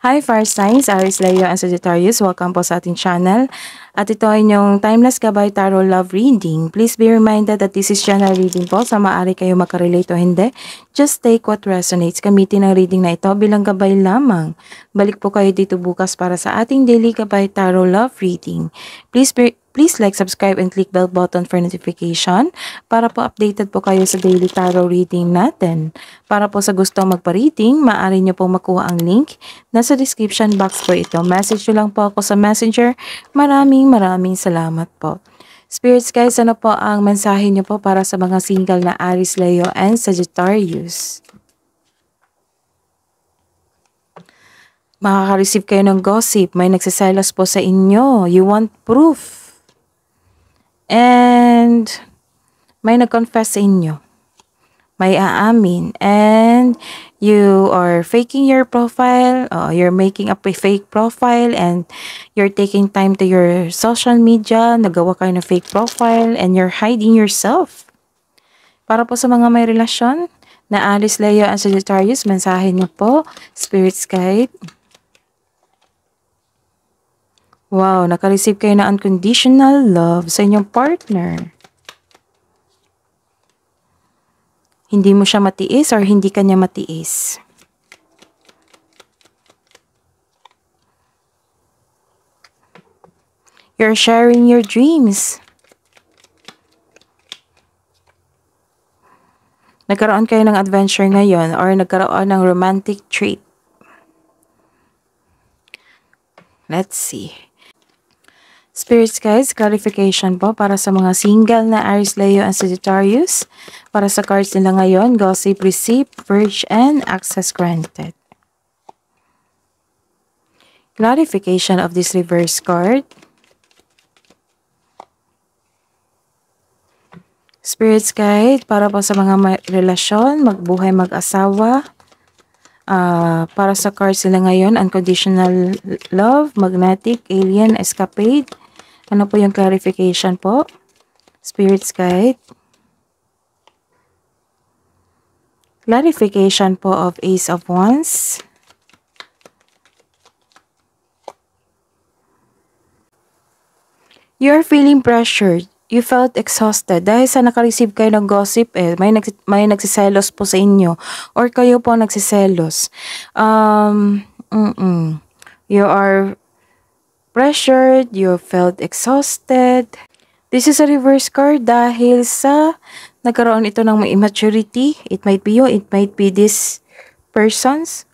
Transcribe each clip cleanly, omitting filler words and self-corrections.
Hi Fire Signs, Aries, Leo, and Sagittarius. Welcome po sa ating channel. At ito ay inyong Timeless Gabay Tarot Love Reading. Please be reminded that this is general reading po. Sa maaari kayo makarelate o hindi. Just take what resonates. Gamitin ang reading na ito bilang gabay lamang. Balik po kayo dito bukas para sa ating daily Gabay Tarot Love Reading. Please like, subscribe, and click bell button for notification para po updated po kayo sa daily tarot reading natin. Para po sa gusto magpa-reading, maaari nyo pong makuha ang link. Nasa description box po ito. Message nyo lang po ako sa messenger. Maraming salamat po. Spirits guys, ano po ang mensahe nyo po para sa mga single na Aries, Leo, and Sagittarius? Makaka-receive kayo ng gossip. May nagsiselos po sa inyo. You want proof. And may nag-confess sa inyo. May aamin. And you are faking your profile. You're making up a fake profile. And you're taking time to your social media. Nagawa kayo ng fake profile. And you're hiding yourself. Para po sa mga may relasyon na Aries, Leo, and Sagittarius, mensahe niyo po, Spirits Guide. Wow, naka-receive kayo na unconditional love sa inyong partner. Hindi mo siya matiis or hindi ka niya matiis. You're sharing your dreams. Nagkaroon kayo ng adventure ngayon or nagkaroon ng romantic trip. Let's see. Spirits guys, clarification po para sa mga single na Aries, Leo, and Sagittarius. Para sa cards nila ngayon, gossip received, purge, and access granted. Clarification of this reverse card. Spirits guide, para po sa mga relasyon, magbuhay, mag-asawa. Para sa cards nila ngayon, unconditional love, magnetic, alien, escapade. Ano po yung clarification po? Spirits guide. Clarification po of Ace of Wands. You're feeling pressured. You felt exhausted. Dahil sa naka-receive kayo ng gossip, may nagsiselos po sa inyo. Or kayo po nagsiselos. You are pressured. You felt exhausted. This is a reverse card dahil sa nagkaroon ito ng immaturity. It might be you. It might be this persons.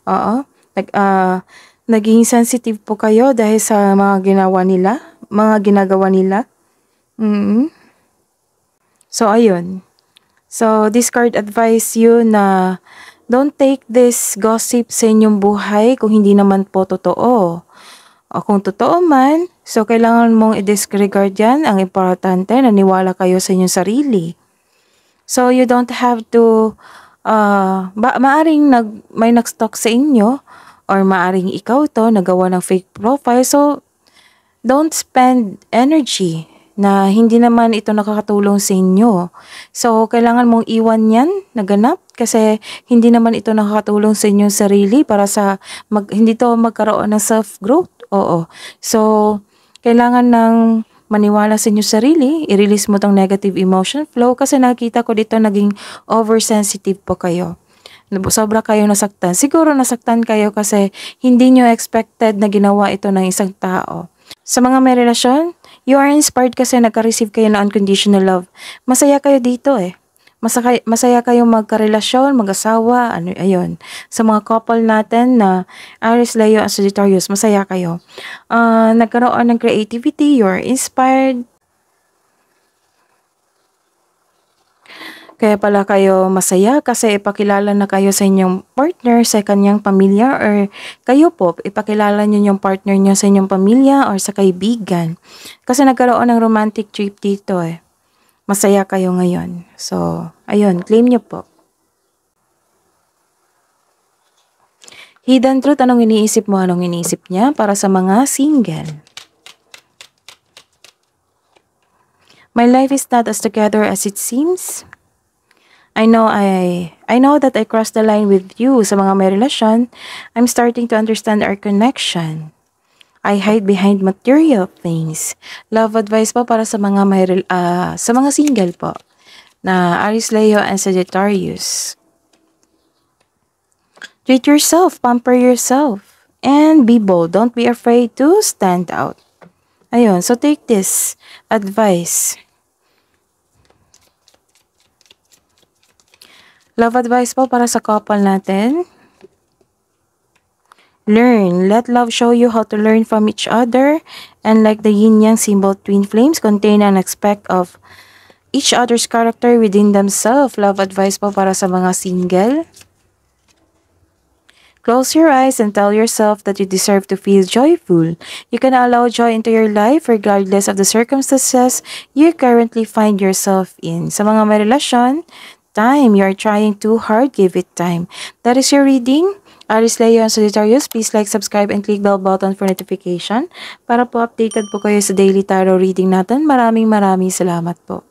Naging sensitive po kayo dahil sa mga ginagawa nila. So, ayun. So, this card advise you na don't take this gossip sa inyong buhay kung hindi naman po totoo. O kung totoo man, so kailangan mong i-disregard yan. Ang importante, naniwala kayo sa inyong sarili. So, you don't have to, maaring may nag-stalk sa inyo or maaring ikaw to, nagawa ng fake profile. So, don't spend energy na hindi naman ito nakakatulong sa inyo. So, kailangan mong iwan yan, naganap, kasi hindi naman ito nakakatulong sa inyong sarili para sa, hindi to magkaroon ng self-growth. Oo. So, kailangan ng maniwala sa inyong sarili, i-release mo tong negative emotion flow kasi nakita ko dito naging oversensitive po kayo. Sobra kayo nasaktan. Siguro nasaktan kayo kasi hindi nyo expected na ginawa ito ng isang tao. Sa mga may relasyon, you are inspired kasi nagka-receive kayo ng unconditional love. Masaya kayo dito Masaya kayo magkarelasyon, mag-asawa, ayun. Sa mga couple natin na Aries, Leo, and Sagittarius, masaya kayo. Nagkaroon ng creativity, you are inspired. Kaya pala kayo masaya kasi ipakilala na kayo sa inyong partner, sa kanyang pamilya, or kayo po, ipakilala nyo yung partner nyo sa inyong pamilya or sa kaibigan. Kasi nagkaroon ng romantic trip dito Masaya kayo ngayon. So, ayun, claim nyo po. Hidden truth, anong iniisip mo, anong iniisip niya para sa mga single? My life is not as together as it seems. I know that I crossed the line with you sa mga may relasyon. I'm starting to understand our connection. I hide behind material things. Love advice po para sa mga sa mga single po na Aries, Leo, and Sagittarius. Treat yourself, pamper yourself, and be bold. Don't be afraid to stand out. Ayun, so take this advice. Love advice po para sa couple natin. Learn. Let love show you how to learn from each other. And like the yin-yang symbol, twin flames contain an aspect of each other's character within themselves. Love advice po para sa mga single. Close your eyes and tell yourself that you deserve to feel joyful. You can allow joy into your life regardless of the circumstances you currently find yourself in. Sa mga may relasyon, time. You are trying too hard. Give it time. That is your reading. Aries, Leo, and Sagittarius, please like, subscribe, and click bell button for notification para po updated po kayo sa daily tarot reading natin. Maraming salamat po.